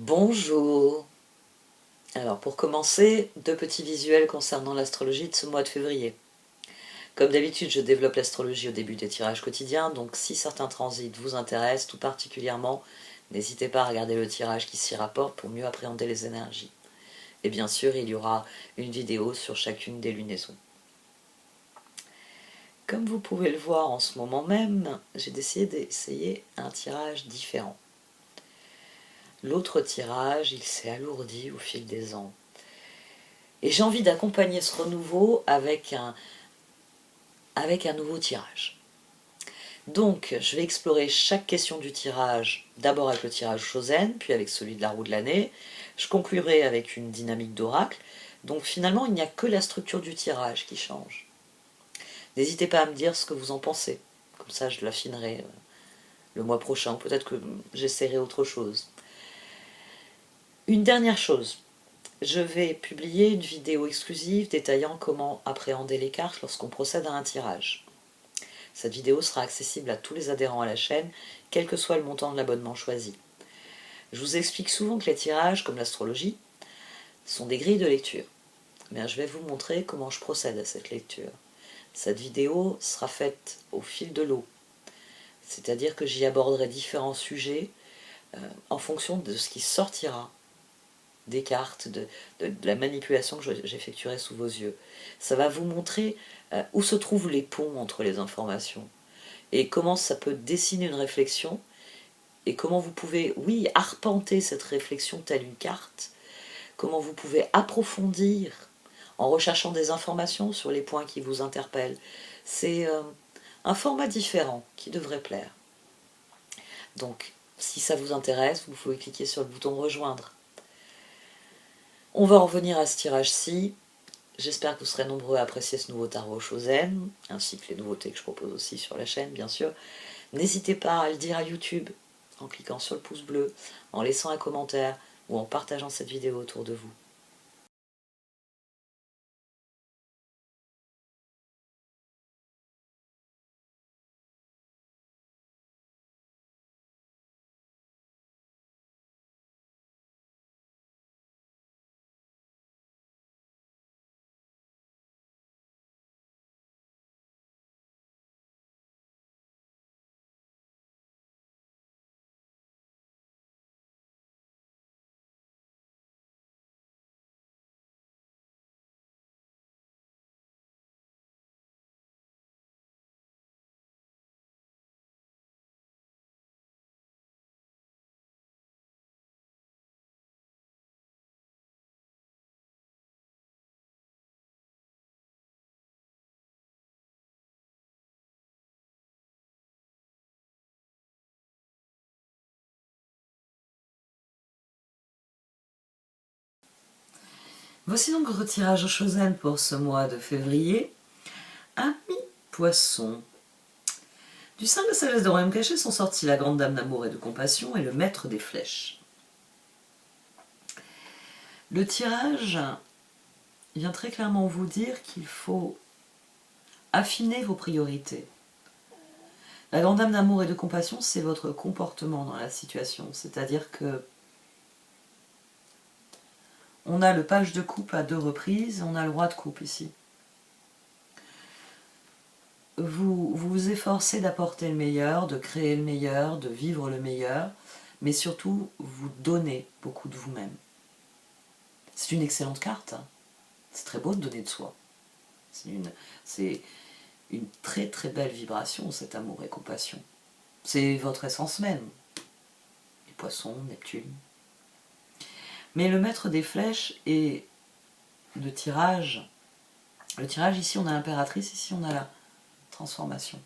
Bonjour. Alors pour commencer, deux petits visuels concernant l'astrologie de ce mois de février. Comme d'habitude, je développe l'astrologie au début des tirages quotidiens, donc si certains transits vous intéressent tout particulièrement, n'hésitez pas à regarder le tirage qui s'y rapporte pour mieux appréhender les énergies. Et bien sûr, il y aura une vidéo sur chacune des lunaisons. Comme vous pouvez le voir en ce moment même, j'ai décidé d'essayer un tirage différent. L'autre tirage, il s'est alourdi au fil des ans. Et j'ai envie d'accompagner ce renouveau avec un nouveau tirage. Donc, je vais explorer chaque question du tirage, d'abord avec le tirage Chosen, puis avec celui de la roue de l'année. Je conclurai avec une dynamique d'oracle. Donc finalement, il n'y a que la structure du tirage qui change. N'hésitez pas à me dire ce que vous en pensez. Comme ça, je l'affinerai le mois prochain. Peut-être que j'essaierai autre chose. Une dernière chose. Je vais publier une vidéo exclusive détaillant comment appréhender les cartes lorsqu'on procède à un tirage. Cette vidéo sera accessible à tous les adhérents à la chaîne, quel que soit le montant de l'abonnement choisi. Je vous explique souvent que les tirages, comme l'astrologie, sont des grilles de lecture. Mais je vais vous montrer comment je procède à cette lecture. Cette vidéo sera faite au fil de l'eau, c'est-à-dire que j'y aborderai différents sujets en fonction de ce qui sortira des cartes, de la manipulation que j'effectuerai sous vos yeux. Ça va vous montrer où se trouvent les ponts entre les informations et comment ça peut dessiner une réflexion et comment vous pouvez, oui, arpenter cette réflexion telle une carte, comment vous pouvez approfondir en recherchant des informations sur les points qui vous interpellent. C'est un format différent qui devrait plaire. Donc, si ça vous intéresse, vous pouvez cliquer sur le bouton rejoindre. On va en revenir à ce tirage-ci. J'espère que vous serez nombreux à apprécier ce nouveau tarot Chosen, ainsi que les nouveautés que je propose aussi sur la chaîne, bien sûr. N'hésitez pas à le dire à YouTube, en cliquant sur le pouce bleu, en laissant un commentaire ou en partageant cette vidéo autour de vous. Voici donc le retirage au Chosen pour ce mois de février. Ami Poisson. Du sein de la sagesse de Royaume caché sont sortis la grande dame d'amour et de compassion et le maître des flèches. Le tirage vient très clairement vous dire qu'il faut affiner vos priorités. La grande dame d'amour et de compassion, c'est votre comportement dans la situation. C'est-à-dire que on a le page de coupe à 2 reprises, on a le roi de coupe ici. Vous vous efforcez d'apporter le meilleur, de créer le meilleur, de vivre le meilleur, mais surtout vous donnez beaucoup de vous-même. C'est une excellente carte, hein. C'est très beau de donner de soi. C'est une très très belle vibration, cet amour et compassion. C'est votre essence même. Les poissons, Neptune. Mais le maître des flèches et le tirage ici on a l'impératrice, ici on a la transformation.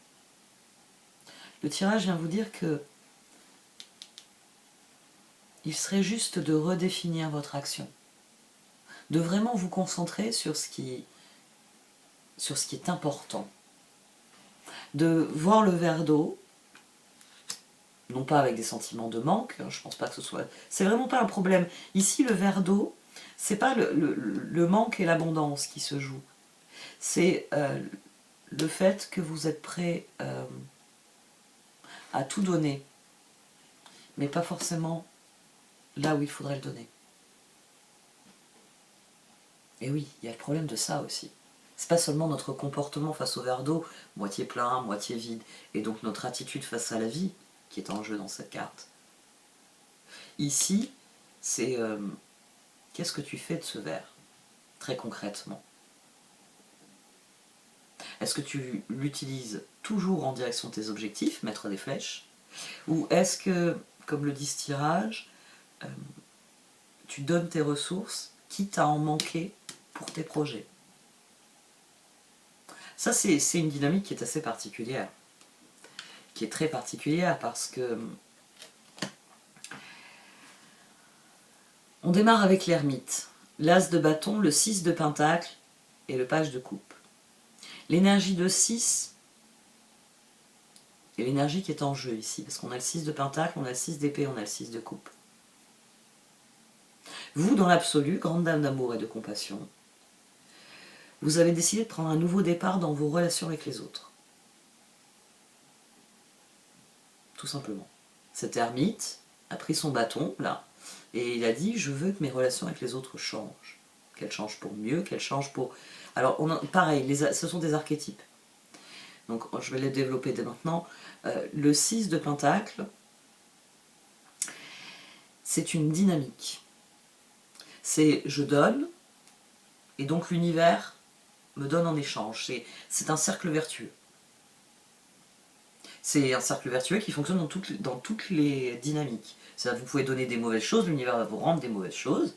Le tirage vient vous dire que il serait juste de redéfinir votre action, de vraiment vous concentrer sur ce qui est important, de voir le verre d'eau, non pas avec des sentiments de manque, je pense pas que ce soit... C'est vraiment pas un problème. Ici, le verre d'eau, c'est pas le manque et l'abondance qui se jouent. C'est le fait que vous êtes prêt à tout donner, mais pas forcément là où il faudrait le donner. Et oui, il y a le problème de ça aussi. C'est pas seulement notre comportement face au verre d'eau, moitié plein, moitié vide, et donc notre attitude face à la vie qui est en jeu dans cette carte. Ici, c'est qu'est-ce que tu fais de ce verre, très concrètement? Est-ce que tu l'utilises toujours en direction de tes objectifs, mettre des flèches? Ou est-ce que, comme le dit ce tirage, tu donnes tes ressources, quitte à en manquer pour tes projets? Ça, c'est une dynamique qui est assez particulière. Qui est très particulière parce que on démarre avec l'ermite, l'as de bâton, le 6 de pentacle et le page de coupe. L'énergie de 6 est l'énergie qui est en jeu ici, parce qu'on a le 6 de pentacle, on a le 6 d'épée, on a le 6 de coupe. Vous, dans l'absolu, grande dame d'amour et de compassion, vous avez décidé de prendre un nouveau départ dans vos relations avec les autres. Tout simplement. Cet ermite a pris son bâton, là, et il a dit, je veux que mes relations avec les autres changent. Qu'elles changent pour mieux, qu'elles changent pour... Alors, pareil, ce sont des archétypes. Donc, je vais les développer dès maintenant. Le 6 de pentacle, c'est une dynamique. C'est je donne, et donc l'univers me donne en échange. C'est un cercle vertueux. C'est un cercle vertueux qui fonctionne dans toutes les dynamiques. Vous pouvez donner des mauvaises choses, l'univers va vous rendre des mauvaises choses.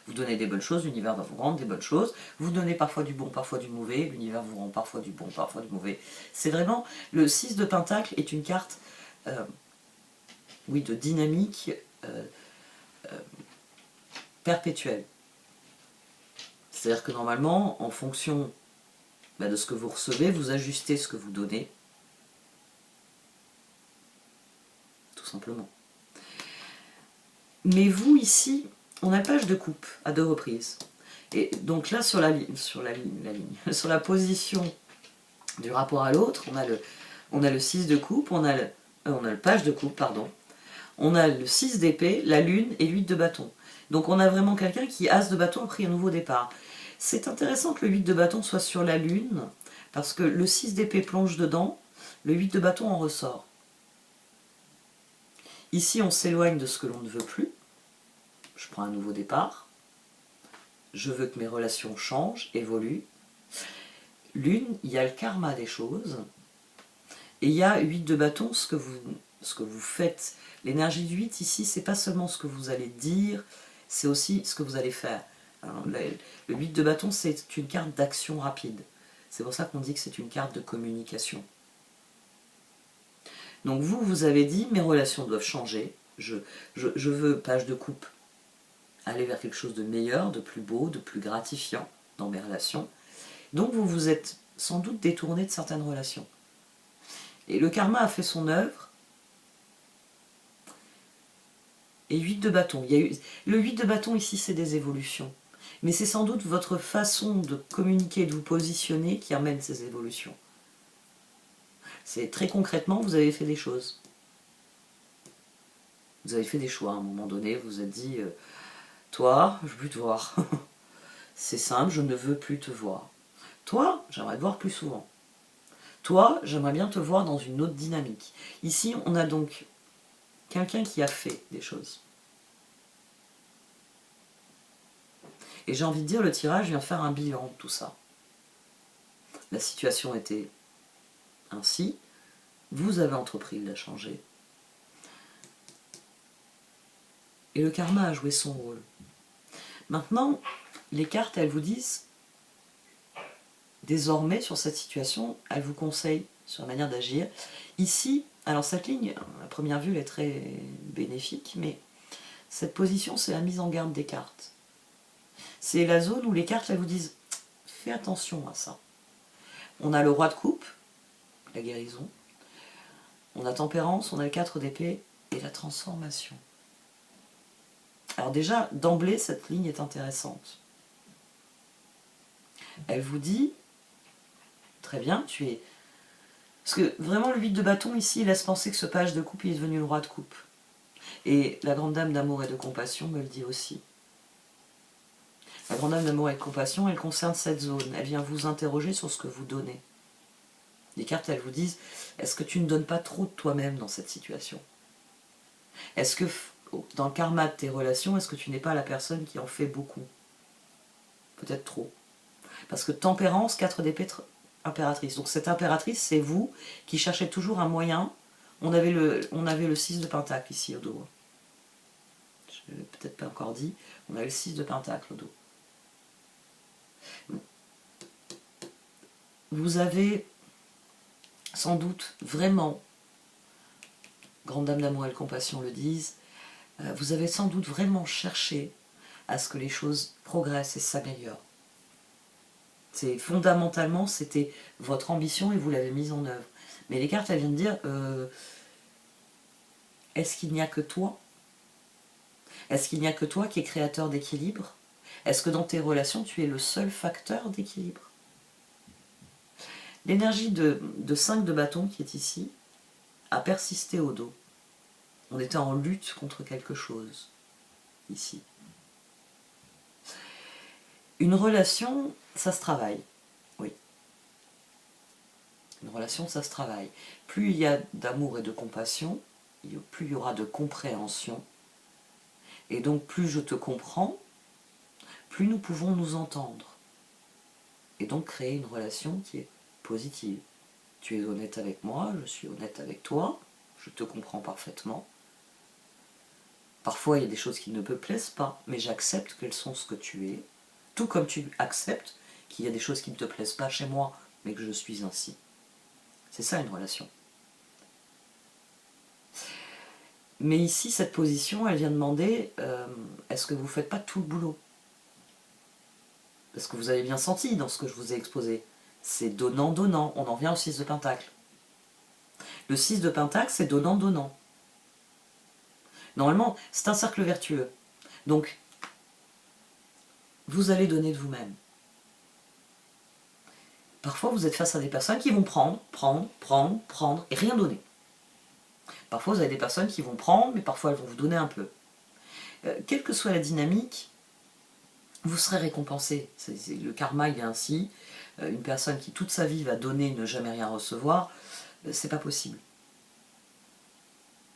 Vous donnez des bonnes choses, l'univers va vous rendre des bonnes choses. Vous donnez parfois du bon, parfois du mauvais, l'univers vous rend parfois du bon, parfois du mauvais. C'est vraiment... Le 6 de pentacle est une carte oui, de dynamique perpétuelle. C'est-à-dire que normalement, en fonction de ce que vous recevez, vous ajustez ce que vous donnez. Tout simplement. Mais vous, ici, on a page de coupe à 2 reprises. Et donc là, sur la ligne, sur la position du rapport à l'autre, on a le 6 de coupe, on a le page de coupe, pardon. On a le 6 d'épée, la lune et 8 de bâton. Donc on a vraiment quelqu'un qui, as de bâton, a pris un nouveau départ. C'est intéressant que le 8 de bâton soit sur la lune, parce que le 6 d'épée plonge dedans, le 8 de bâton en ressort. Ici, on s'éloigne de ce que l'on ne veut plus. Je prends un nouveau départ. Je veux que mes relations changent, évoluent. Lune, il y a le karma des choses. Et il y a 8 de bâton, ce que vous faites. L'énergie du 8 ici, c'est pas seulement ce que vous allez dire, c'est aussi ce que vous allez faire. Alors, le 8 de bâton, c'est une carte d'action rapide. C'est pour ça qu'on dit que c'est une carte de communication. Donc vous avez dit, mes relations doivent changer. Je veux, page de coupe, aller vers quelque chose de meilleur, de plus beau, de plus gratifiant dans mes relations. Donc vous vous êtes sans doute détourné de certaines relations. Et le karma a fait son œuvre. Et 8 de bâton. Le 8 de bâton ici, c'est des évolutions. Mais c'est sans doute votre façon de communiquer, de vous positionner qui amène ces évolutions. C'est très concrètement, vous avez fait des choses. Vous avez fait des choix à un moment donné, vous vous êtes dit, toi, je veux plus te voir. C'est simple, je ne veux plus te voir. Toi, j'aimerais te voir plus souvent. Toi, j'aimerais bien te voir dans une autre dynamique. Ici, on a donc quelqu'un qui a fait des choses. Et j'ai envie de dire, le tirage vient faire un bilan de tout ça. La situation était ainsi, vous avez entrepris de la changer. Et le karma a joué son rôle. Maintenant, les cartes, elles vous disent, désormais, sur cette situation, elles vous conseillent sur la manière d'agir. Ici, alors cette ligne, à première vue, elle est très bénéfique, mais cette position, c'est la mise en garde des cartes. C'est la zone où les cartes, elles vous disent, fais attention à ça. On a le roi de coupe, la guérison. On a tempérance, on a le 4 d'épée et la transformation. Alors déjà, d'emblée, cette ligne est intéressante. Elle vous dit, très bien, tu es... Parce que vraiment, le 8 de bâton, ici, il laisse penser que ce page de coupe, il est devenu le roi de coupe. Et la grande dame d'amour et de compassion me le dit aussi. La grande dame d'amour et de compassion, elle concerne cette zone. Elle vient vous interroger sur ce que vous donnez. Les cartes, elles vous disent, est-ce que tu ne donnes pas trop de toi-même dans cette situation? Est-ce que, dans le karma de tes relations, est-ce que tu n'es pas la personne qui en fait beaucoup? Peut-être trop. Parce que tempérance, 4 d'épée, impératrice. Donc cette impératrice, c'est vous qui cherchez toujours un moyen. On avait le 6 de pentacle ici au dos. Je ne l'ai peut-être pas encore dit. On avait le 6 de pentacle au dos. Vous avez sans doute vraiment, grande dame d'amour et de compassion le disent, vous avez sans doute vraiment cherché à ce que les choses progressent et s'améliorent. C'est fondamentalement, c'était votre ambition et vous l'avez mise en œuvre. Mais les cartes, elles viennent dire, est-ce qu'il n'y a que toi? Est-ce qu'il n'y a que toi qui es créateur d'équilibre? Est-ce que dans tes relations, tu es le seul facteur d'équilibre? L'énergie de 5 de bâton qui est ici a persisté au dos. On était en lutte contre quelque chose, ici. Une relation, ça se travaille, oui. Une relation, ça se travaille. Plus il y a d'amour et de compassion, plus il y aura de compréhension. Et donc, plus je te comprends, plus nous pouvons nous entendre. Et donc, créer une relation qui est positive. Tu es honnête avec moi, je suis honnête avec toi, je te comprends parfaitement. Parfois, il y a des choses qui ne me plaisent pas, mais j'accepte qu'elles sont ce que tu es. Tout comme tu acceptes qu'il y a des choses qui ne te plaisent pas chez moi, mais que je suis ainsi. C'est ça une relation. Mais ici, cette position, elle vient demander, est-ce que vous ne faites pas tout le boulot? Parce que vous avez bien senti dans ce que je vous ai exposé. C'est donnant-donnant. On en vient au 6 de pentacle. Le 6 de pentacle, c'est donnant-donnant. Normalement, c'est un cercle vertueux. Donc, vous allez donner de vous-même. Parfois, vous êtes face à des personnes qui vont prendre, et rien donner. Parfois, vous avez des personnes qui vont prendre, mais parfois, elles vont vous donner un peu. Quelle que soit la dynamique, vous serez récompensé. Le karma, il est ainsi. Une personne qui, toute sa vie, va donner, ne jamais rien recevoir, c'est pas possible.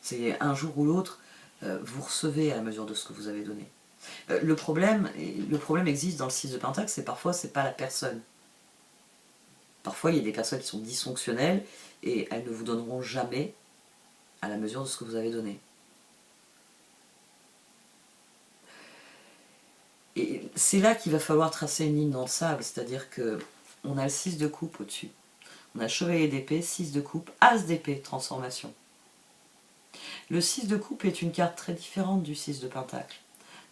C'est un jour ou l'autre, vous recevez à la mesure de ce que vous avez donné. Le problème existe dans le 6 de pentacle, c'est parfois, c'est pas la personne. Parfois, il y a des personnes qui sont dysfonctionnelles et elles ne vous donneront jamais à la mesure de ce que vous avez donné. Et c'est là qu'il va falloir tracer une ligne dans le sable, c'est-à-dire qu'on a le 6 de coupe au-dessus. On a le chevalier d'épée, 6 de coupe, as d'épée, transformation. Le 6 de coupe est une carte très différente du 6 de pentacle.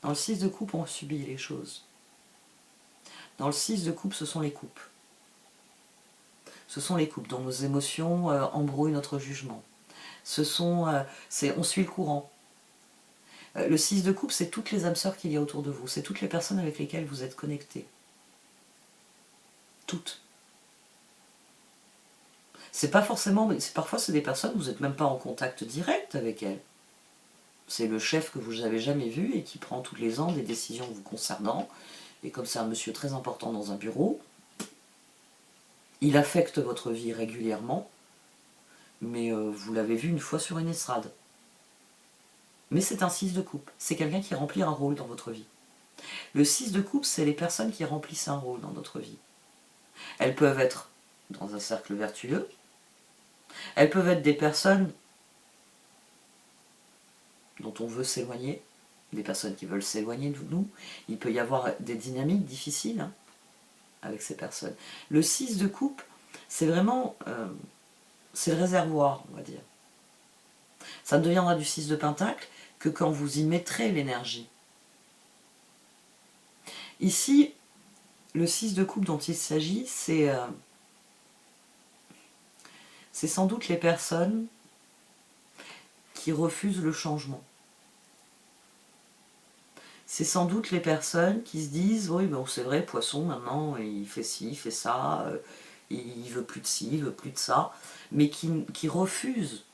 Dans le 6 de coupe, on subit les choses. Dans le 6 de coupe, ce sont les coupes. Ce sont les coupes dont nos émotions embrouillent notre jugement. On suit le courant. Le 6 de coupe, c'est toutes les âmes sœurs qu'il y a autour de vous. C'est toutes les personnes avec lesquelles vous êtes connectés. Toutes. C'est pas forcément... Parfois, c'est des personnes, vous n'êtes même pas en contact direct avec elles. C'est le chef que vous n'avez jamais vu et qui prend tous les ans des décisions vous concernant. Et comme c'est un monsieur très important dans un bureau, il affecte votre vie régulièrement, mais vous l'avez vu une fois sur une estrade. Mais c'est un 6 de coupe, c'est quelqu'un qui remplit un rôle dans votre vie. Le 6 de coupe, c'est les personnes qui remplissent un rôle dans notre vie. Elles peuvent être dans un cercle vertueux, elles peuvent être des personnes dont on veut s'éloigner, des personnes qui veulent s'éloigner de nous. Il peut y avoir des dynamiques difficiles avec ces personnes. Le 6 de coupe, c'est vraiment... c'est le réservoir, on va dire. Ça ne deviendra du 6 de pentacle que quand vous y mettrez l'énergie. Ici, le 6 de coupe dont il s'agit, c'est sans doute les personnes qui refusent le changement. C'est sans doute les personnes qui se disent « Oui, bon, c'est vrai, Poisson, maintenant, il fait ci, il fait ça, il veut plus de ci, il veut plus de ça », mais qui refusent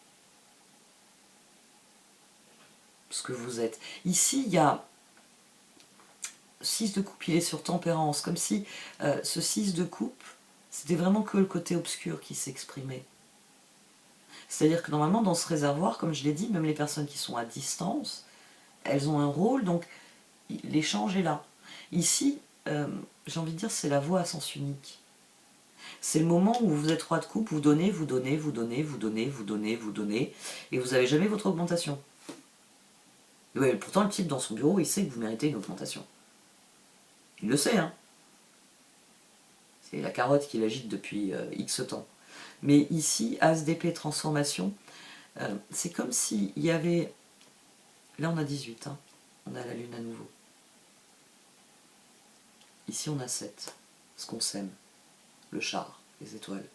ce que vous êtes. Ici, il y a 6 de coupe, il est sur tempérance, comme si ce 6 de coupe, c'était vraiment que le côté obscur qui s'exprimait. C'est-à-dire que normalement, dans ce réservoir, comme je l'ai dit, même les personnes qui sont à distance, elles ont un rôle, donc l'échange est là. Ici, j'ai envie de dire, c'est la voie à sens unique. C'est le moment où vous êtes roi de coupe, vous donnez, vous donnez, vous donnez, vous donnez, vous donnez, vous donnez, et vous n'avez jamais votre augmentation. Ouais, pourtant, le type dans son bureau, il sait que vous méritez une augmentation. Il le sait, hein. C'est la carotte qu'il agite depuis X temps. Mais ici, As d'épée transformation, c'est comme s'il y avait... Là, on a 18, hein. On a la lune à nouveau. Ici, on a 7. Ce qu'on sème. Le char, les étoiles.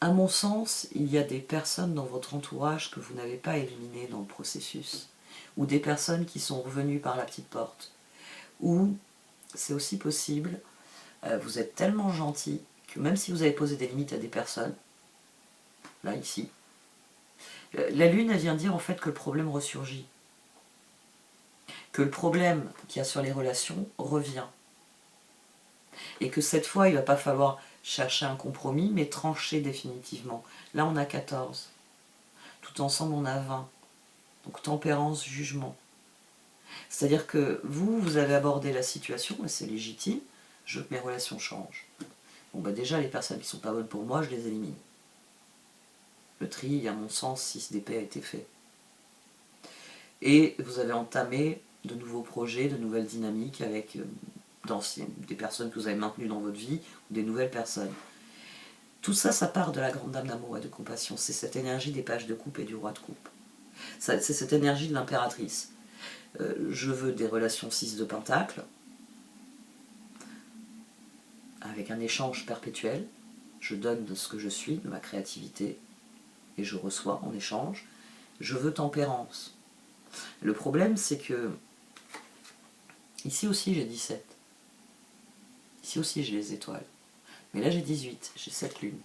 À mon sens, il y a des personnes dans votre entourage que vous n'avez pas éliminées dans le processus. Ou des personnes qui sont revenues par la petite porte. Ou, c'est aussi possible, vous êtes tellement gentil que même si vous avez posé des limites à des personnes, là, ici, la lune, elle vient dire en fait que le problème ressurgit. Que le problème qu'il y a sur les relations revient. Et que cette fois, il ne va pas falloir chercher un compromis, mais trancher définitivement. Là, on a 14. Tout ensemble, on a 20. Donc tempérance, jugement. C'est-à-dire que vous avez abordé la situation, et c'est légitime, je veux que mes relations changent. Bon, bah déjà, les personnes qui ne sont pas bonnes pour moi, je les élimine. Le tri, à mon sens, 6 d'épée a été fait. Et vous avez entamé de nouveaux projets, de nouvelles dynamiques avec des personnes que vous avez maintenues dans votre vie, ou des nouvelles personnes. Tout ça, ça part de la grande dame d'amour et de compassion. C'est cette énergie des pages de coupe et du roi de coupe. C'est cette énergie de l'impératrice. Je veux des relations 6 de pentacle, avec un échange perpétuel. Je donne de ce que je suis, de ma créativité, et je reçois en échange. Je veux tempérance. Le problème, c'est que ici aussi j'ai 17. Ici aussi j'ai les étoiles. Mais là j'ai 18, j'ai 7 lunes.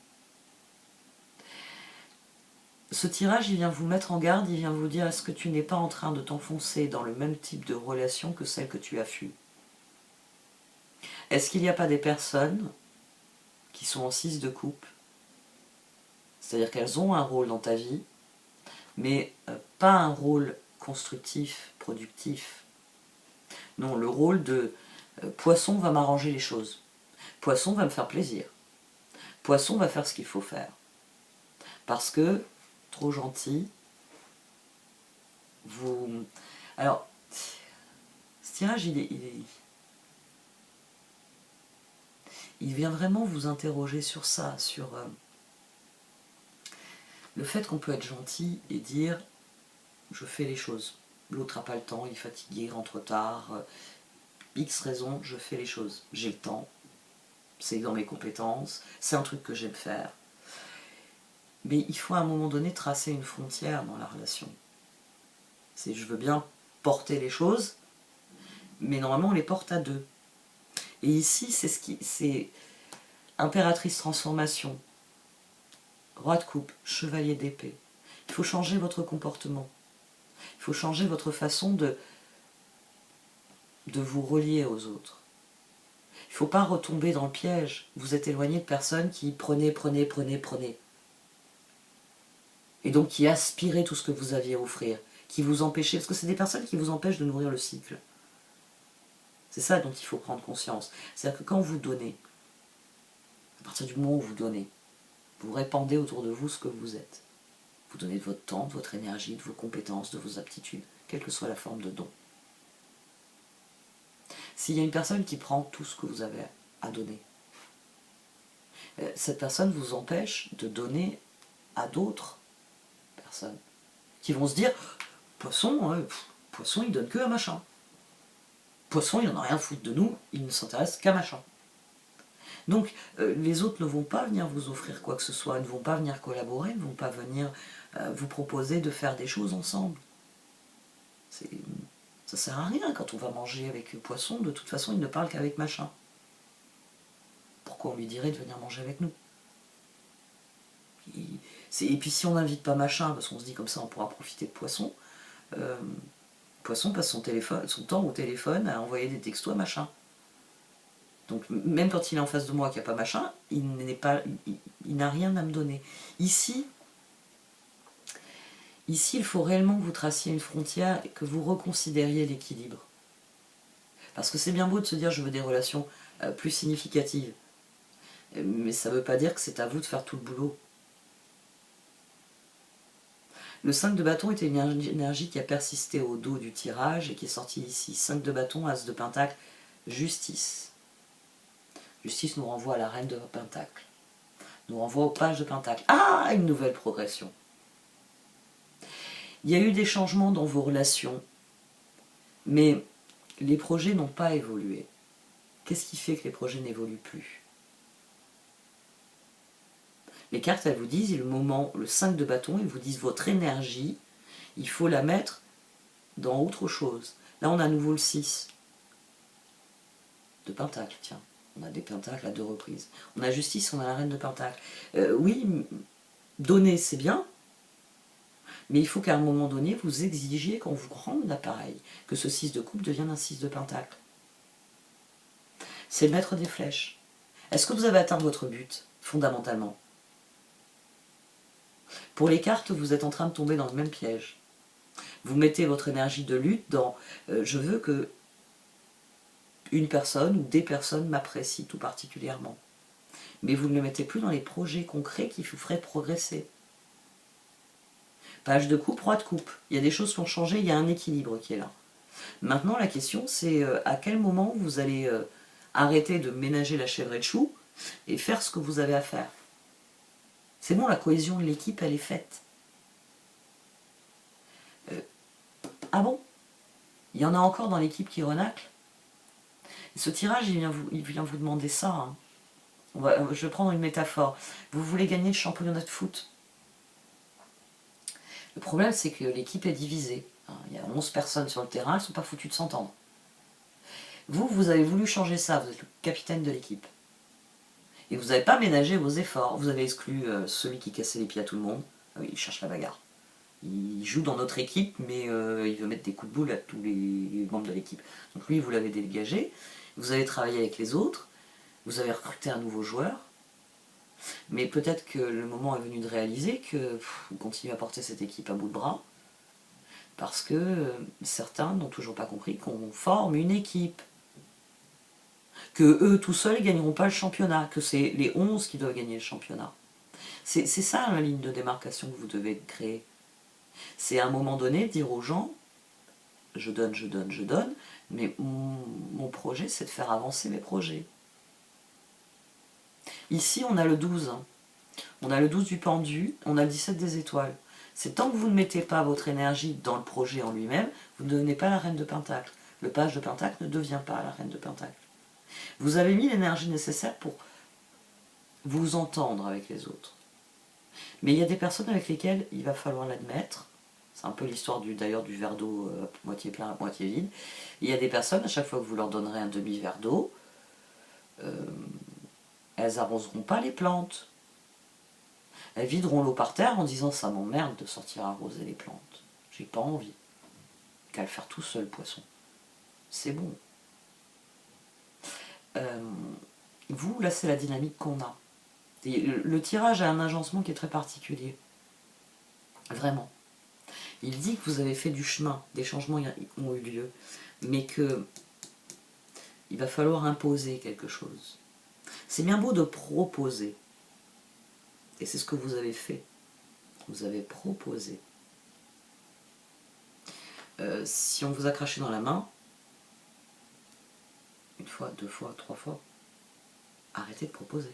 Ce tirage, il vient vous mettre en garde, il vient vous dire est-ce que tu n'es pas en train de t'enfoncer dans le même type de relation que celle que tu as fui? Est-ce qu'il n'y a pas des personnes qui sont en 6 de coupe, c'est-à-dire qu'elles ont un rôle dans ta vie, mais pas un rôle constructif, productif. Non, le rôle de poisson va m'arranger les choses. Poisson va me faire plaisir. Poisson va faire ce qu'il faut faire. Parce que, trop gentil, vous... Alors, ce tirage, il vient vraiment vous interroger sur ça, sur le fait qu'on peut être gentil et dire « je fais les choses ». L'autre n'a pas le temps, il est fatigué, il rentre tard, X raison, je fais les choses. J'ai le temps, c'est dans mes compétences, c'est un truc que j'aime faire. Mais il faut à un moment donné tracer une frontière dans la relation. C'est je veux bien porter les choses, mais normalement on les porte à deux. Et ici, c'est impératrice transformation, roi de coupe, chevalier d'épée. Il faut changer votre comportement. Il faut changer votre façon de vous relier aux autres. Il ne faut pas retomber dans le piège. Vous êtes éloigné de personnes qui prenaient. Et donc qui aspiraient tout ce que vous aviez à offrir, qui vous empêchaient, parce que c'est des personnes qui vous empêchent de nourrir le cycle. C'est ça dont il faut prendre conscience. C'est-à-dire que quand vous donnez, à partir du moment où vous donnez, vous répandez autour de vous ce que vous êtes. Vous donnez de votre temps, de votre énergie, de vos compétences, de vos aptitudes, quelle que soit la forme de don. S'il y a une personne qui prend tout ce que vous avez à donner, cette personne vous empêche de donner à d'autres personnes qui vont se dire « Poisson, Poisson il donne que à machin. Poisson il n'en a rien à foutre de nous, il ne s'intéresse qu'à machin. » Donc les autres ne vont pas venir vous offrir quoi que ce soit, ne vont pas venir collaborer, ne vont pas venir vous proposer de faire des choses ensemble. Ça sert à rien quand on va manger avec Poisson, de toute façon il ne parle qu'avec machin. Pourquoi on lui dirait de venir manger avec nous? Et puis si on n'invite pas machin, parce qu'on se dit comme ça on pourra profiter de Poisson, Poisson passe son temps au téléphone à envoyer des textos à machin. Donc même quand il est en face de moi qu'il n'y a pas machin, il n'a rien à me donner. Ici, il faut réellement que vous traciez une frontière et que vous reconsidériez l'équilibre. Parce que c'est bien beau de se dire je veux des relations plus significatives. Mais ça ne veut pas dire que c'est à vous de faire tout le boulot. Le 5 de bâton était une énergie qui a persisté au dos du tirage et qui est sortie ici. 5 de bâton, as de pentacle, justice. Justice nous renvoie à la reine de pentacle. Nous renvoie au page de pentacle. Ah, une nouvelle progression. Il y a eu des changements dans vos relations, mais les projets n'ont pas évolué. Qu'est-ce qui fait que les projets n'évoluent plus? Les cartes, elles vous disent, le moment, le 5 de bâton, ils vous disent votre énergie, il faut la mettre dans autre chose. Là, on a à nouveau le 6 de pentacle, tiens. On a des pentacles à 2 reprises. On a justice, on a la reine de pentacle. Oui, donner, c'est bien, mais il faut qu'à un moment donné, vous exigiez qu'on vous rende l'appareil, que ce 6 de coupe devienne un 6 de pentacle. C'est le maître des flèches. Est-ce que vous avez atteint votre but, fondamentalement? Pour les cartes, vous êtes en train de tomber dans le même piège. Vous mettez votre énergie de lutte dans je veux que une personne ou des personnes m'apprécient tout particulièrement. Mais vous ne le mettez plus dans les projets concrets qui vous feraient progresser. Page de coupe, roi de coupe. Il y a des choses qui ont changé, il y a un équilibre qui est là. Maintenant, la question, c'est à quel moment vous allez arrêter de ménager la chèvre et le chou et faire ce que vous avez à faire. C'est bon, la cohésion de l'équipe, elle est faite. Ah bon? Il y en a encore dans l'équipe qui renacle? Ce tirage, il vient vous demander ça. Hein. Je vais prendre une métaphore. Vous voulez gagner le championnat de foot. Le problème, c'est que l'équipe est divisée. Il y a 11 personnes sur le terrain, elles ne sont pas foutues de s'entendre. Vous avez voulu changer ça, vous êtes le capitaine de l'équipe. Et vous n'avez pas ménagé vos efforts. Vous avez exclu celui qui cassait les pieds à tout le monde. Il cherche la bagarre. Il joue dans notre équipe, mais il veut mettre des coups de boule à tous les membres de l'équipe. Donc lui, vous l'avez dégagé. Vous avez travaillé avec les autres. Vous avez recruté un nouveau joueur. Mais peut-être que le moment est venu de réaliser que vous continuez à porter cette équipe à bout de bras. Parce que certains n'ont toujours pas compris qu'on forme une équipe. Que eux tout seuls ne gagneront pas le championnat. Que c'est les 11 qui doivent gagner le championnat. C'est ça la ligne de démarcation que vous devez créer. C'est à un moment donné dire aux gens, je donne, mais mon projet c'est de faire avancer mes projets. Ici on a le 12, on a le 12 du pendu, on a le 17 des étoiles. C'est tant que vous ne mettez pas votre énergie dans le projet en lui-même, vous ne devenez pas la reine de pentacle. Le page de pentacle ne devient pas la reine de pentacle. Vous avez mis l'énergie nécessaire pour vous entendre avec les autres. Mais il y a des personnes avec lesquelles il va falloir l'admettre. C'est un peu l'histoire d'ailleurs du verre d'eau moitié plein, moitié vide. Il y a des personnes, à chaque fois que vous leur donnerez un demi-verre d'eau, elles n'arroseront pas les plantes. Elles videront l'eau par terre en disant ça m'emmerde de sortir arroser les plantes. J'ai pas envie. Qu'à le faire tout seul, poisson. C'est bon. Vous, là, c'est la dynamique qu'on a. Et le tirage a un agencement qui est très particulier. Vraiment. Il dit que vous avez fait du chemin, des changements ont eu lieu, mais que il va falloir imposer quelque chose. C'est bien beau de proposer, et c'est ce que vous avez fait. Vous avez proposé. Si on vous a craché dans la main, une fois, 2 fois, 3 fois, arrêtez de proposer.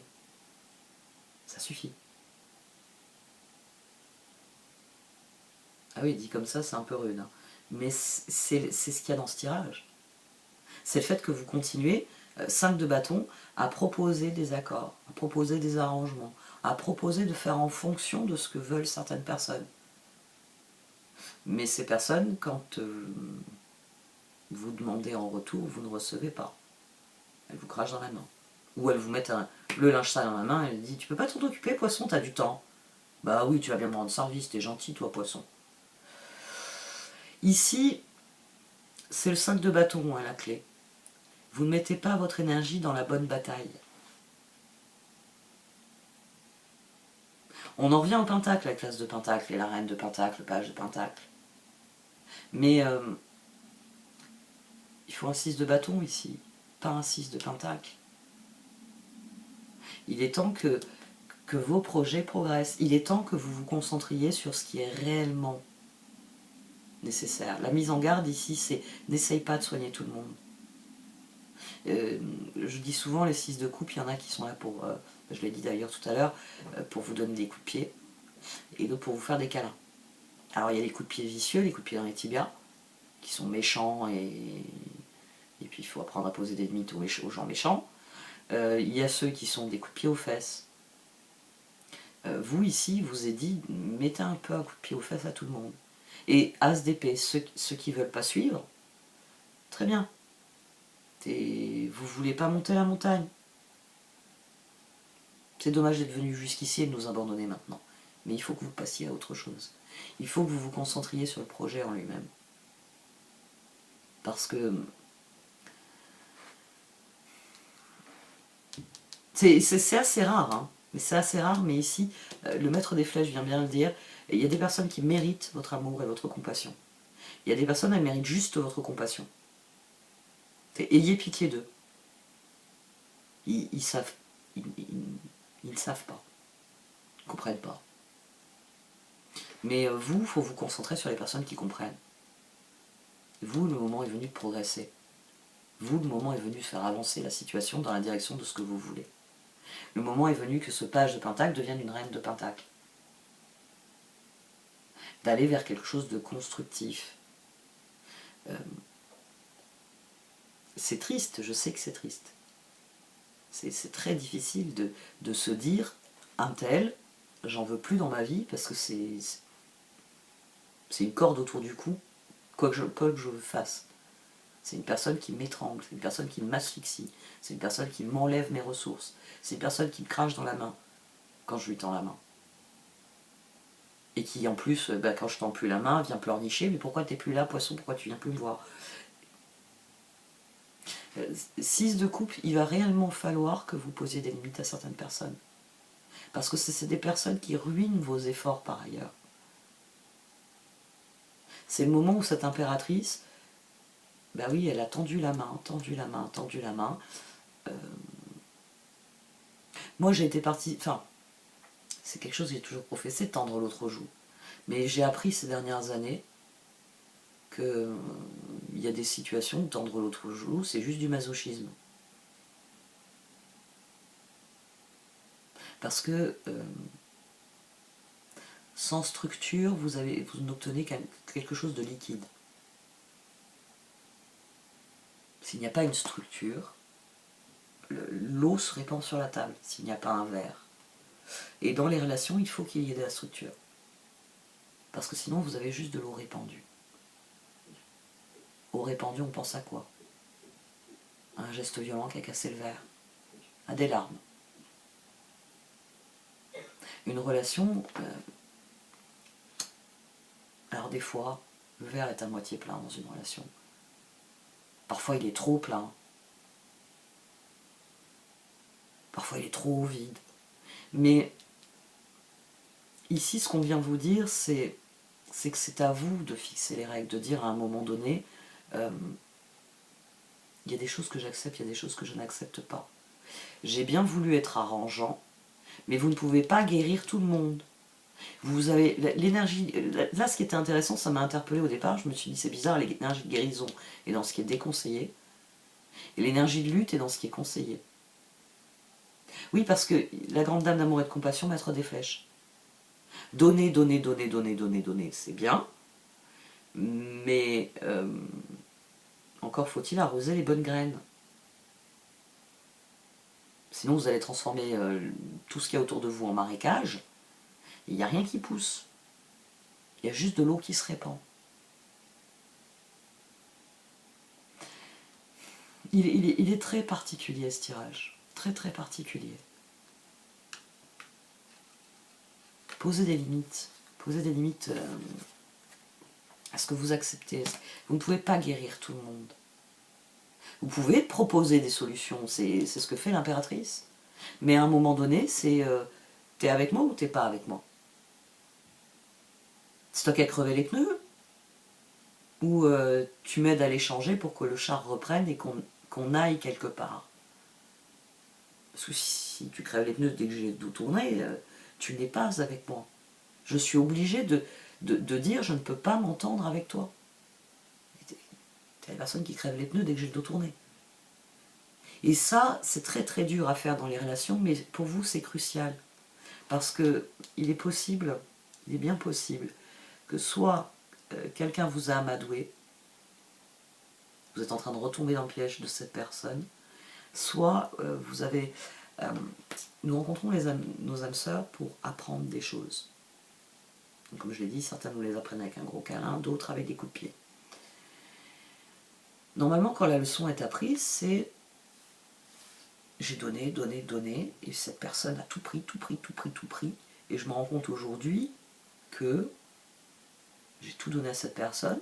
Ça suffit. Ah oui, dit comme ça, c'est un peu rude. Hein. Mais c'est ce qu'il y a dans ce tirage. C'est le fait que vous continuez, 5 de bâton, à proposer des accords, à proposer des arrangements, à proposer de faire en fonction de ce que veulent certaines personnes. Mais ces personnes, quand vous demandez en retour, vous ne recevez pas. Elles vous crachent dans la main. Ou elles vous mettent le linge sale dans la main et elles disent « Tu peux pas t'en occuper, poisson, t'as du temps. » Bah oui, tu vas bien me rendre service, t'es gentil, toi, poisson. Ici, c'est le 5 de bâton à la clé. Vous ne mettez pas votre énergie dans la bonne bataille. On en revient au pentacle, la classe de pentacle, et la reine de pentacle, le page de pentacle. Mais il faut un 6 de bâton ici, pas un 6 de pentacle. Il est temps que vos projets progressent. Il est temps que vous vous concentriez sur ce qui est réellement nécessaire. La mise en garde ici, c'est n'essaye pas de soigner tout le monde. Je dis souvent, les 6 de coupe, il y en a qui sont là pour, je l'ai dit d'ailleurs tout à l'heure, pour vous donner des coups de pied, et d'autres pour vous faire des câlins. Alors il y a les coups de pied vicieux, les coups de pied dans les tibias, qui sont méchants, et puis il faut apprendre à poser des limites aux gens méchants. Il y a ceux qui sont des coups de pied aux fesses. Vous ici, vous ai dit, mettez un peu un coup de pied aux fesses à tout le monde. Et as d'épée, ceux qui ne veulent pas suivre, très bien. Vous voulez pas monter la montagne. C'est dommage d'être venu jusqu'ici et de nous abandonner maintenant. Mais il faut que vous passiez à autre chose. Il faut que vous vous concentriez sur le projet en lui-même. Parce que c'est assez rare, hein. Mais c'est assez rare, mais ici, le maître des flèches vient bien le dire, il y a des personnes qui méritent votre amour et votre compassion. Il y a des personnes, elles méritent juste votre compassion. Ayez pitié d'eux. Ils savent. Ils ne savent pas. Ils ne comprennent pas. Mais vous, il faut vous concentrer sur les personnes qui comprennent. Vous, le moment est venu de progresser. Vous, le moment est venu de faire avancer la situation dans la direction de ce que vous voulez. Le moment est venu que ce page de pentacle devienne une reine de pentacle. D'aller vers quelque chose de constructif. C'est triste, je sais que c'est triste. C'est très difficile de se dire, un tel, j'en veux plus dans ma vie parce que c'est une corde autour du cou, quoi que je fasse. C'est une personne qui m'étrangle, c'est une personne qui m'asphyxie, c'est une personne qui m'enlève mes ressources, c'est une personne qui me crache dans la main quand je lui tends la main. Et qui en plus, quand je tends plus la main, vient pleurnicher, mais pourquoi t'es plus là, poisson, pourquoi tu viens plus me voir? 6 de coupe, il va réellement falloir que vous posiez des limites à certaines personnes. Parce que c'est des personnes qui ruinent vos efforts par ailleurs. C'est le moment où cette impératrice, bah oui, elle a tendu la main, tendu la main, tendu la main. Moi j'ai été partie, enfin, c'est quelque chose que j'ai toujours professé, tendre l'autre joue. Mais j'ai appris ces dernières années qu'il y a des situations où tendre l'autre joue, c'est juste du masochisme. Parce que sans structure, vous n'obtenez quelque chose de liquide. S'il n'y a pas une structure, l'eau se répand sur la table, s'il n'y a pas un verre. Et dans les relations, il faut qu'il y ait de la structure. Parce que sinon, vous avez juste de l'eau répandue. Eau répandue, on pense à quoi? À un geste violent qui a cassé le verre. À des larmes. Une relation... alors des fois, le verre est à moitié plein dans une relation. Parfois, il est trop plein. Parfois, il est trop vide. Mais ici, ce qu'on vient vous dire, c'est que c'est à vous de fixer les règles, de dire à un moment donné, il y a des choses que j'accepte, il y a des choses que je n'accepte pas. J'ai bien voulu être arrangeant, mais vous ne pouvez pas guérir tout le monde. Vous avez l'énergie... Là, ce qui était intéressant, ça m'a interpellé au départ, je me suis dit, c'est bizarre, l'énergie de guérison est dans ce qui est déconseillé, et l'énergie de lutte est dans ce qui est conseillé. Oui, parce que la grande dame d'amour et de compassion, maître des flèches. Donner, donner, donner, donner, donner, donner, c'est bien, mais encore faut-il arroser les bonnes graines. Sinon, vous allez transformer tout ce qu'il y a autour de vous en marécage, et il n'y a rien qui pousse. Il y a juste de l'eau qui se répand. Il est très particulier ce tirage, très très particulier. Posez des limites. Posez des limites à ce que vous acceptez. Vous ne pouvez pas guérir tout le monde. Vous pouvez proposer des solutions, c'est ce que fait l'impératrice. Mais à un moment donné, c'est t'es avec moi ou t'es pas avec moi? C'est toi qui as crevé les pneus? Ou tu m'aides à les changer pour que le char reprenne et qu'on aille quelque part? Parce que si tu crèves les pneus dès que j'ai le dos tourné, tu n'es pas avec moi. Je suis obligée de dire je ne peux pas m'entendre avec toi. T'es la personne qui crève les pneus dès que j'ai le dos tourné. Et ça, c'est très très dur à faire dans les relations, mais pour vous, c'est crucial. Parce que il est bien possible, que soit quelqu'un vous a amadoué, vous êtes en train de retomber dans le piège de cette personne, soit vous avez... nous rencontrons nos âmes sœurs pour apprendre des choses. Donc, comme je l'ai dit, certains nous les apprennent avec un gros câlin, d'autres avec des coups de pied. Normalement, quand la leçon est apprise, c'est j'ai donné, donné, donné, et cette personne a tout pris, tout pris, tout pris, tout pris, et je me rends compte aujourd'hui que j'ai tout donné à cette personne,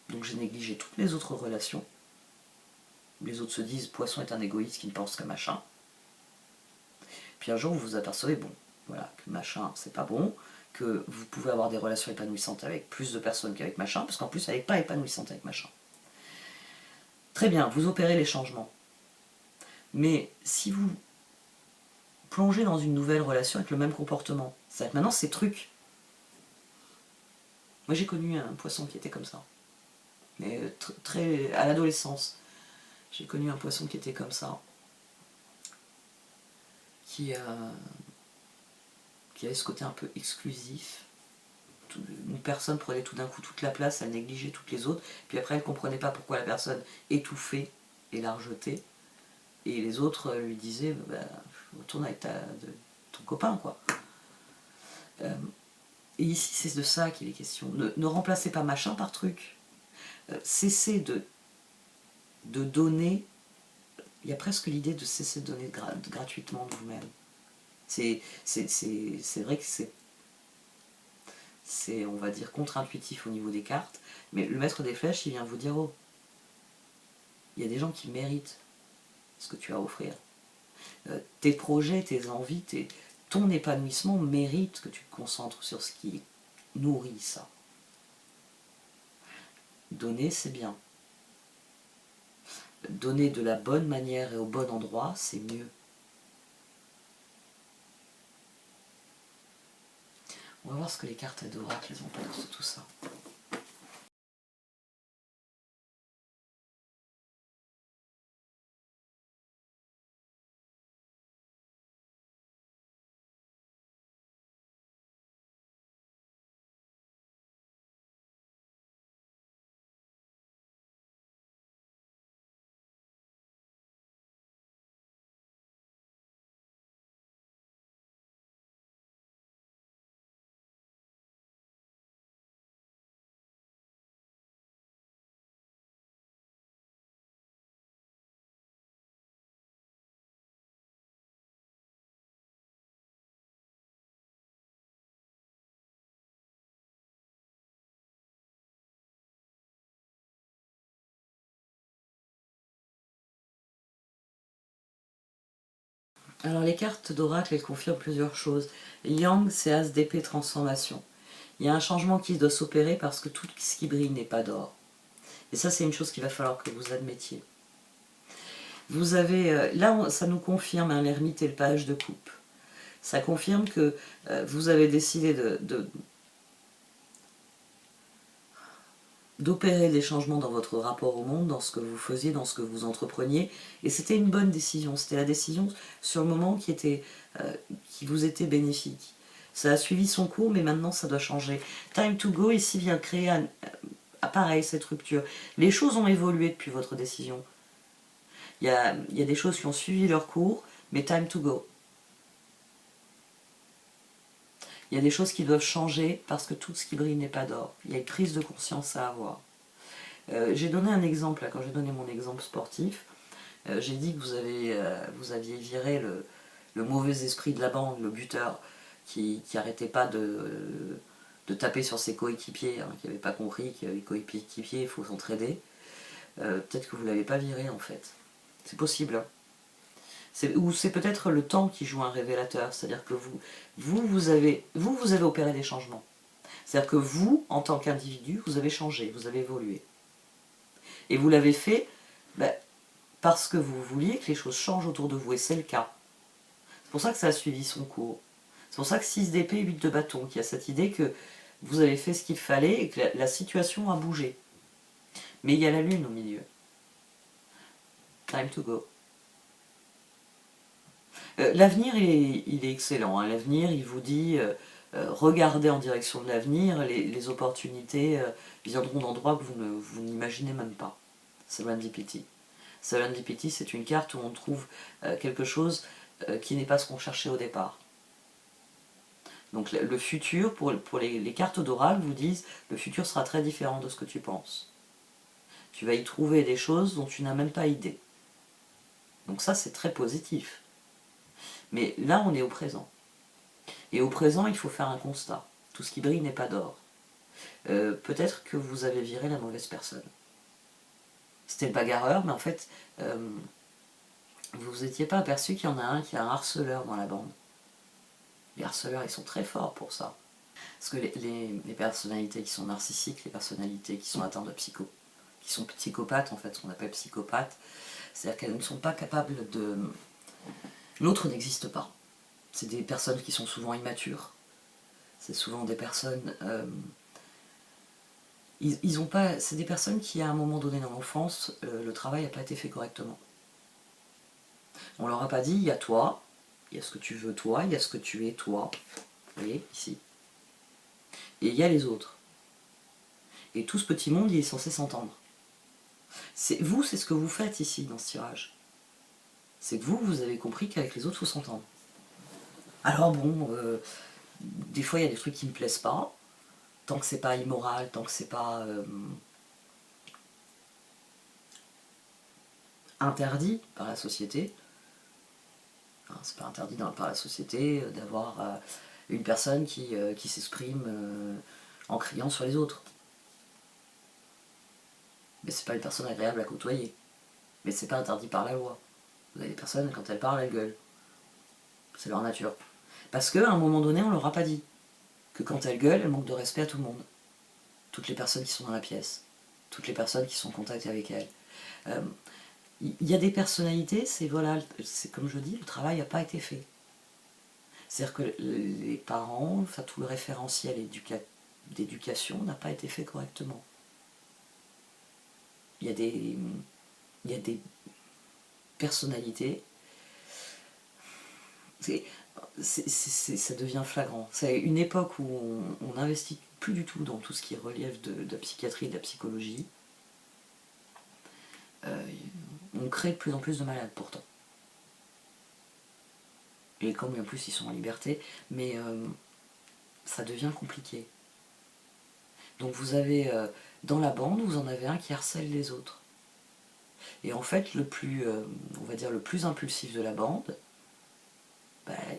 donc j'ai négligé toutes mes autres relations. Les autres se disent Poisson est un égoïste qui ne pense qu'à machin. Puis un jour vous vous apercevez, bon, voilà, que machin c'est pas bon, que vous pouvez avoir des relations épanouissantes avec plus de personnes qu'avec machin, parce qu'en plus elle n'est pas épanouissante avec machin. Très bien, vous opérez les changements. Mais si vous plongez dans une nouvelle relation avec le même comportement, c'est-à-dire que maintenant c'est truc. Moi j'ai connu un poisson qui était comme ça. Mais très à l'adolescence, j'ai connu un poisson qui était comme ça. Qui avait ce côté un peu exclusif. Une personne prenait tout d'un coup toute la place, elle négligeait toutes les autres, puis après elle ne comprenait pas pourquoi la personne étouffait et la rejetait. Et les autres lui disaient bah, retourne avec ton copain quoi. Et ici c'est de ça qu'il est question. Ne remplacez pas machin par truc. Cessez de donner. Il y a presque l'idée de cesser de donner gratuitement de vous-même. C'est vrai que c'est on va dire contre-intuitif au niveau des cartes, mais le maître des flèches il vient vous dire oh, il y a des gens qui méritent ce que tu as à offrir. Tes projets, tes envies, ton épanouissement mérite que tu te concentres sur ce qui nourrit ça. Donner, c'est bien. Donner de la bonne manière et au bon endroit, c'est mieux. On va voir ce que les cartes d'oracle ont pensé de tout ça. Alors les cartes d'oracle, elles confirment plusieurs choses. Yang, c'est as d'épée transformation. Il y a un changement qui doit s'opérer parce que tout ce qui brille n'est pas d'or. Et ça, c'est une chose qu'il va falloir que vous admettiez. Vous avez, là, ça nous confirme l'ermite et le page de coupe. Ça confirme que vous avez décidé d'opérer des changements dans votre rapport au monde, dans ce que vous faisiez, dans ce que vous entrepreniez, et c'était une bonne décision, c'était la décision sur le moment qui vous était bénéfique. Ça a suivi son cours, mais maintenant ça doit changer. Time to go, ici vient créer pareil, cette rupture. Les choses ont évolué depuis votre décision. Il y a des choses qui ont suivi leur cours, mais time to go. Il y a des choses qui doivent changer parce que tout ce qui brille n'est pas d'or. Il y a une prise de conscience à avoir. J'ai donné un exemple, là, quand j'ai donné mon exemple sportif, j'ai dit que vous aviez viré le mauvais esprit de la bande, le buteur, qui n'arrêtait pas de taper sur ses coéquipiers, hein, qui n'avaient pas compris que les coéquipiers, il faut s'entraider. Peut-être que vous ne l'avez pas viré en fait. C'est possible. Hein. Ou c'est peut-être le temps qui joue un révélateur, c'est-à-dire que vous avez opéré des changements. C'est-à-dire que vous, en tant qu'individu, vous avez changé, vous avez évolué. Et vous l'avez fait parce que vous vouliez que les choses changent autour de vous, et c'est le cas. C'est pour ça que ça a suivi son cours. C'est pour ça que 6 d'épée, 8 de bâton, qui a cette idée que vous avez fait ce qu'il fallait et que la situation a bougé. Mais il y a la lune au milieu. Time to go. L'avenir, il est excellent. Hein. L'avenir, il vous dit, regardez en direction de l'avenir, les opportunités viendront d'endroits que vous n'imaginez même pas. Serendipity. Serendipity, c'est une carte où on trouve quelque chose qui n'est pas ce qu'on cherchait au départ. Donc le futur, pour les cartes d'oracle, vous disent, le futur sera très différent de ce que tu penses. Tu vas y trouver des choses dont tu n'as même pas idée. Donc ça, c'est très positif. Mais là, on est au présent. Et au présent, il faut faire un constat. Tout ce qui brille n'est pas d'or. Peut-être que vous avez viré la mauvaise personne. C'était le bagarreur, mais en fait, vous vous étiez pas aperçu qu'il y en a un qui a un harceleur dans la bande. Les harceleurs, ils sont très forts pour ça. Parce que les personnalités qui sont narcissiques, les personnalités qui sont atteintes de qui sont psychopathes, en fait, ce qu'on appelle psychopathes, c'est-à-dire qu'elles ne sont pas capables de... L'autre n'existe pas. C'est des personnes qui sont souvent immatures. C'est souvent des personnes... ils ont pas... C'est des personnes qui, à un moment donné dans l'enfance, le travail n'a pas été fait correctement. On leur a pas dit, il y a toi, il y a ce que tu veux toi, il y a ce que tu es toi. Vous voyez, ici. Et il y a les autres. Et tout ce petit monde, il est censé s'entendre. Vous, c'est ce que vous faites ici, dans ce tirage. C'est que vous avez compris qu'avec les autres, il faut s'entendre. Alors bon, des fois, il y a des trucs qui ne me plaisent pas. Tant que c'est pas immoral, tant que c'est pas interdit par la société. Hein, c'est pas interdit par la société d'avoir une personne qui s'exprime en criant sur les autres. Mais c'est pas une personne agréable à côtoyer. Mais c'est pas interdit par la loi. Vous avez des personnes, quand elles parlent, elles gueulent. C'est leur nature. Parce qu'à un moment donné, on leur a pas dit que quand elles gueulent, elles manquent de respect à tout le monde. Toutes les personnes qui sont dans la pièce. Toutes les personnes qui sont en contact avec elles. Il y a des personnalités, c'est comme je dis, le travail n'a pas été fait. C'est-à-dire que les parents, enfin tout le référentiel d'éducation n'a pas été fait correctement. Il y a des personnalités, ça devient flagrant. C'est une époque où on n'investit plus du tout dans tout ce qui relève de la psychiatrie et de la psychologie. On crée de plus en plus de malades pourtant. Et comme en plus ils sont en liberté, mais ça devient compliqué. Donc vous avez, dans la bande, vous en avez un qui harcèle les autres. Et en fait, on va dire le plus impulsif de la bande,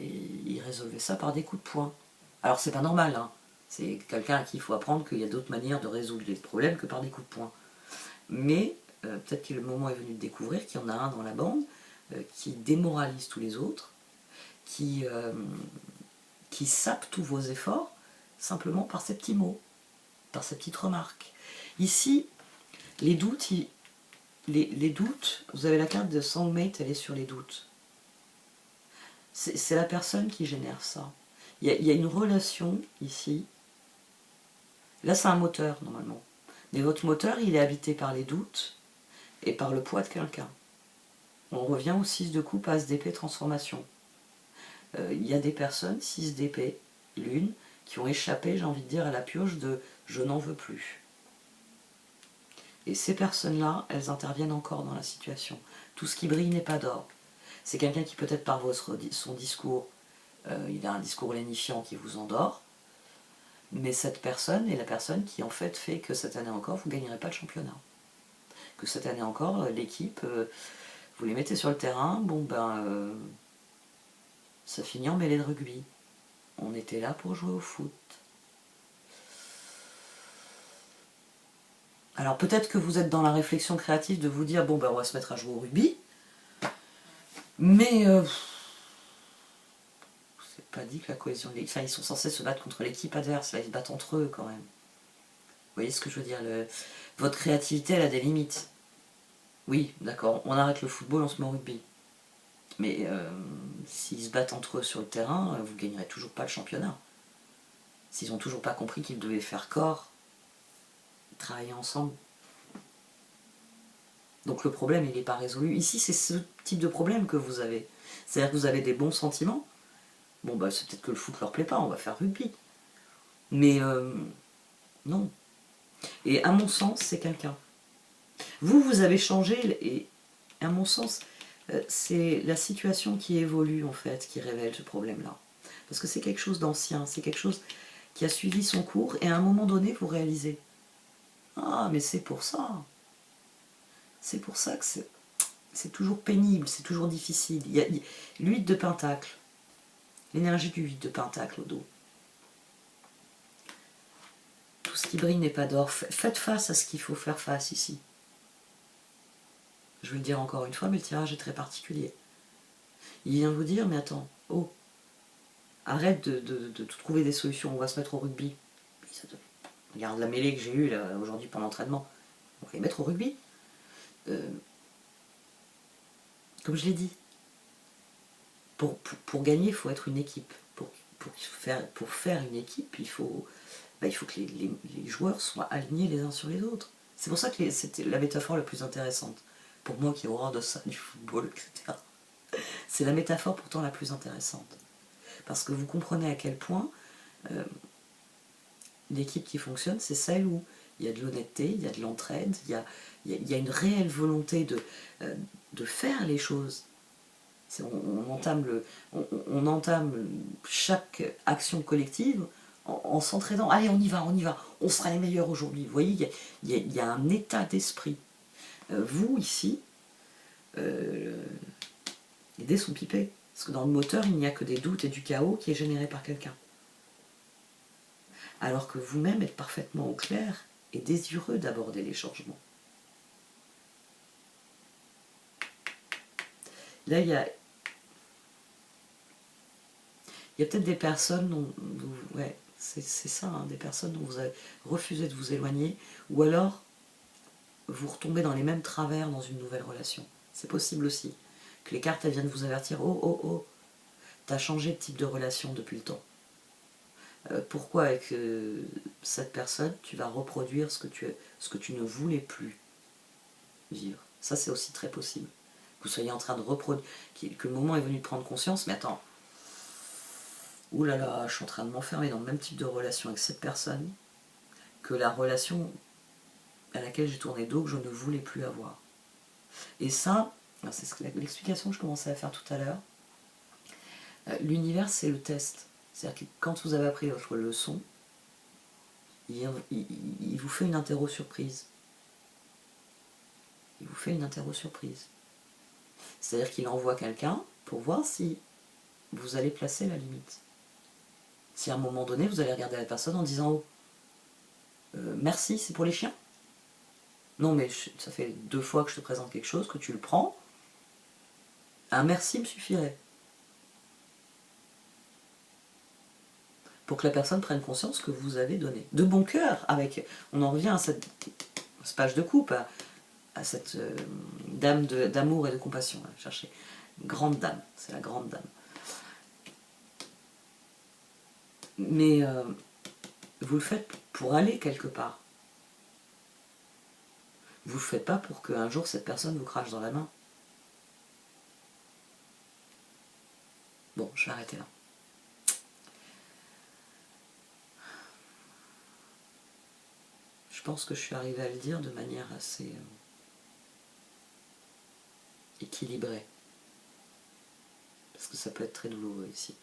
il résolvait ça par des coups de poing. Alors c'est pas normal, hein. C'est quelqu'un à qui il faut apprendre qu'il y a d'autres manières de résoudre les problèmes que par des coups de poing. Mais peut-être que le moment est venu de découvrir qu'il y en a un dans la bande qui démoralise tous les autres, qui sape tous vos efforts simplement par ces petits mots, par ces petites remarques. Ici, les doutes, les doutes, vous avez la carte de Soulmate, elle est sur les doutes. C'est la personne qui génère ça. Il y a une relation ici. Là, c'est un moteur, normalement. Mais votre moteur, il est habité par les doutes et par le poids de quelqu'un. On revient au 6 de coupe, As d'épée, transformation. Il y a des personnes, 6 d'épée, lune, qui ont échappé, j'ai envie de dire, à la pioche de « je n'en veux plus ». Et ces personnes-là, elles interviennent encore dans la situation. Tout ce qui brille n'est pas d'or. C'est quelqu'un qui peut-être par son discours, il a un discours lénifiant qui vous endort, mais cette personne est la personne qui en fait que cette année encore, vous ne gagnerez pas le championnat. Que cette année encore, l'équipe, vous les mettez sur le terrain, ça finit en mêlée de rugby. On était là pour jouer au foot. Alors peut-être que vous êtes dans la réflexion créative de vous dire, bon ben on va se mettre à jouer au rugby, mais c'est pas dit que la cohésion de l'équipe, enfin ils sont censés se battre contre l'équipe adverse, là ils se battent entre eux quand même. Vous voyez ce que je veux dire, votre créativité elle a des limites. Oui, d'accord, on arrête le football, on se met au rugby. Mais s'ils se battent entre eux sur le terrain, vous ne gagnerez toujours pas le championnat. S'ils n'ont toujours pas compris qu'ils devaient faire corps, travailler ensemble. Donc le problème, il n'est pas résolu. Ici, c'est ce type de problème que vous avez. C'est-à-dire que vous avez des bons sentiments. Bon, bah, c'est peut-être que le foot leur plaît pas, on va faire rugby. Mais non. Et à mon sens, c'est quelqu'un. Vous avez changé, et à mon sens, c'est la situation qui évolue, en fait, qui révèle ce problème-là. Parce que c'est quelque chose d'ancien, c'est quelque chose qui a suivi son cours, et à un moment donné, vous réalisez, ah, mais c'est pour ça. C'est pour ça que c'est toujours pénible, c'est toujours difficile. Il y a l'huile de pentacle, l'énergie du 8 de pentacle au dos. Tout ce qui brille n'est pas d'or. Faites face à ce qu'il faut faire face ici. Je vais le dire encore une fois, mais le tirage est très particulier. Il vient vous dire, mais attends, oh, arrête de trouver des solutions, on va se mettre au rugby. Regarde la mêlée que j'ai eue aujourd'hui pendant l'entraînement. On va les mettre au rugby. Comme je l'ai dit, pour gagner, il faut être une équipe. Pour faire une équipe, il faut que les joueurs soient alignés les uns sur les autres. C'est pour ça que c'était la métaphore la plus intéressante. Pour moi qui ai horreur de ça, du football, etc. C'est la métaphore pourtant la plus intéressante. Parce que vous comprenez à quel point l'équipe qui fonctionne, c'est celle où il y a de l'honnêteté, il y a de l'entraide, il y a une réelle volonté de faire les choses. On entame chaque action collective en s'entraînant. Allez, on y va, on sera les meilleurs aujourd'hui. Vous voyez, il y a un état d'esprit. Vous, ici, les dés sont pipés. Parce que dans le moteur, il n'y a que des doutes et du chaos qui est généré par quelqu'un. Alors que vous-même êtes parfaitement au clair et désireux d'aborder les changements. Là, il y a peut-être des personnes dont ouais, c'est ça, hein, des personnes dont vous avez refusé de vous éloigner, ou alors vous retombez dans les mêmes travers dans une nouvelle relation. C'est possible aussi que les cartes elles viennent vous avertir, oh, t'as changé de type de relation depuis le temps. Pourquoi avec cette personne tu vas reproduire ce que tu ne voulais plus vivre? Ça c'est aussi très possible. Que vous soyez en train de reproduire, que le moment est venu de prendre conscience, mais attends, ouh là là, je suis en train de m'enfermer dans le même type de relation avec cette personne que la relation à laquelle j'ai tourné dos que je ne voulais plus avoir. Et ça, c'est l'explication que je commençais à faire tout à l'heure. L'univers, c'est le test. C'est-à-dire que quand vous avez appris votre leçon, il vous fait une interro surprise. Il vous fait une interro surprise. C'est-à-dire qu'il envoie quelqu'un pour voir si vous allez placer la limite. Si à un moment donné, vous allez regarder la personne en disant « Oh, merci, c'est pour les chiens ?» Non, mais ça fait 2 fois que je te présente quelque chose, que tu le prends. Un merci me suffirait. Pour que la personne prenne conscience que vous avez donné. De bon cœur, on en revient à cette page de coupe, à cette dame d'amour et de compassion. Cherchez. Grande dame, c'est la grande dame. Mais vous le faites pour aller quelque part. Vous ne le faites pas pour qu'un jour cette personne vous crache dans la main. Bon, je vais arrêter là. Je pense que je suis arrivée à le dire de manière assez équilibrée. Parce que ça peut être très douloureux ici.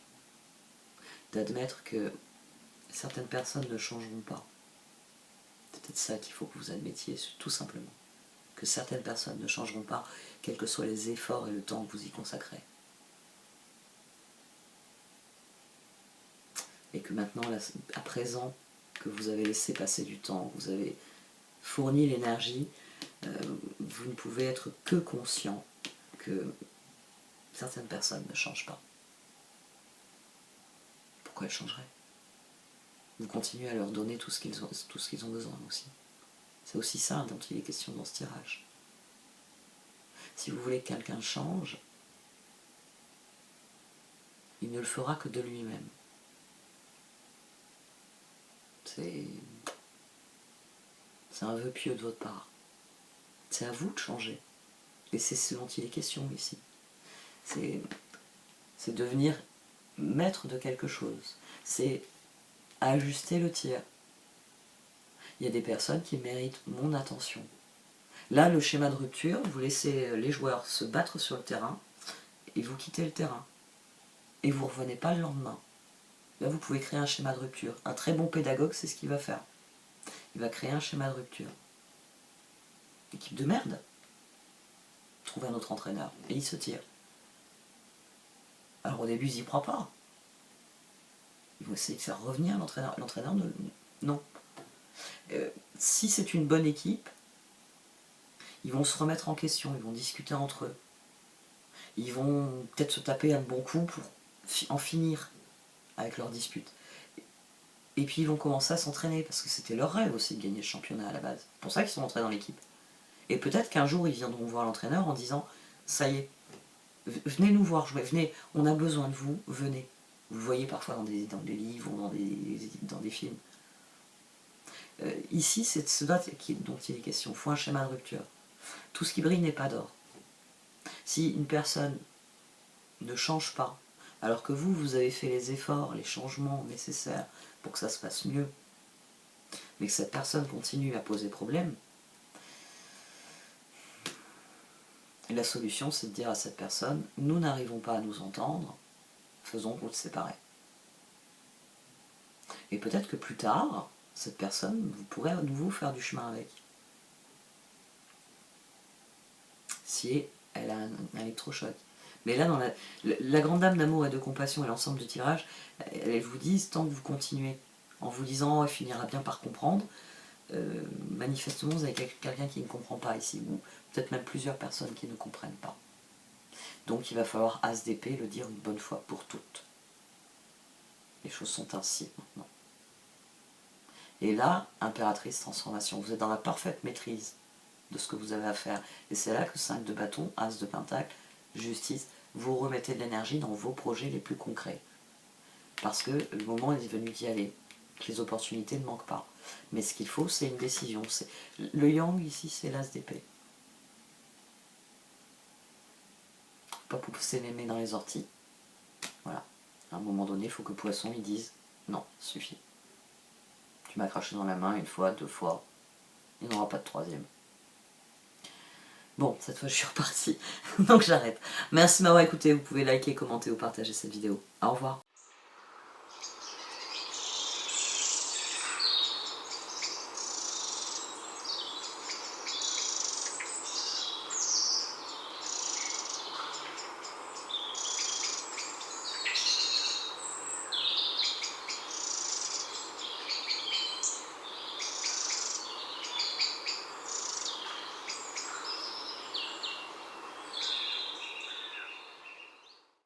D'admettre que certaines personnes ne changeront pas. C'est peut-être ça qu'il faut que vous admettiez, tout simplement. Que certaines personnes ne changeront pas, quels que soient les efforts et le temps que vous y consacrez. et que maintenant, là, à présent, que vous avez laissé passer du temps, vous avez fourni l'énergie, vous ne pouvez être que conscient que certaines personnes ne changent pas. Pourquoi elles changeraient? Vous continuez à leur donner tout ce qu'ils ont besoin aussi. C'est aussi ça dont il est question dans ce tirage. Si vous voulez que quelqu'un change, il ne le fera que de lui-même. C'est un vœu pieux de votre part. C'est à vous de changer. Et c'est ce dont il est question ici. C'est devenir maître de quelque chose. C'est ajuster le tir. Il y a des personnes qui méritent mon attention. Là, le schéma de rupture, vous laissez les joueurs se battre sur le terrain et vous quittez le terrain. Et vous ne revenez pas le lendemain. Là, vous pouvez créer un schéma de rupture. Un très bon pédagogue, c'est ce qu'il va faire. Il va créer un schéma de rupture. Équipe de merde. Trouver un autre entraîneur. Et il se tire. Alors au début, ils n'y croient pas. Ils vont essayer de faire revenir l'entraîneur. L'entraîneur, non. Si c'est une bonne équipe, ils vont se remettre en question, ils vont discuter entre eux. Ils vont peut-être se taper un bon coup pour en finir avec leur dispute. Et puis ils vont commencer à s'entraîner, parce que c'était leur rêve aussi de gagner le championnat à la base. C'est pour ça qu'ils sont entrés dans l'équipe. Et peut-être qu'un jour ils viendront voir l'entraîneur en disant « Ça y est, venez nous voir jouer, venez, on a besoin de vous, venez ». Vous le voyez parfois dans des livres ou dans des films. Ici, c'est ce dont il est question. Il faut un schéma de rupture. Tout ce qui brille n'est pas d'or. Si une personne ne change pas, alors que vous avez fait les efforts, les changements nécessaires pour que ça se passe mieux, mais que cette personne continue à poser problème, la solution, c'est de dire à cette personne, nous n'arrivons pas à nous entendre, faisons route séparée. Et peut-être que plus tard, cette personne, vous pourrez à nouveau faire du chemin avec. Si elle a un électrochoc. Mais là, dans la grande dame d'amour et de compassion et l'ensemble du tirage, elles vous disent, tant que vous continuez, en vous disant, elle finira bien par comprendre, manifestement, vous avez quelqu'un qui ne comprend pas ici, ou peut-être même plusieurs personnes qui ne comprennent pas. Donc il va falloir As d'épée le dire une bonne fois pour toutes. Les choses sont ainsi maintenant. Et là, impératrice transformation, vous êtes dans la parfaite maîtrise de ce que vous avez à faire. Et c'est là que 5 de bâton, As de pentacle, justice, vous remettez de l'énergie dans vos projets les plus concrets. Parce que le moment est venu d'y aller. Les opportunités ne manquent pas. Mais ce qu'il faut, c'est une décision. Le yang, ici, c'est l'As d'épée. Pas pousser les mains dans les orties. Voilà. À un moment donné, il faut que Poisson, ils disent non, suffit. Tu m'as craché dans la main une fois, 2 fois. Il n'y en aura pas de 3e. Bon, cette fois je suis repartie, donc j'arrête. Merci de m'avoir écouté, vous pouvez liker, commenter ou partager cette vidéo. Au revoir.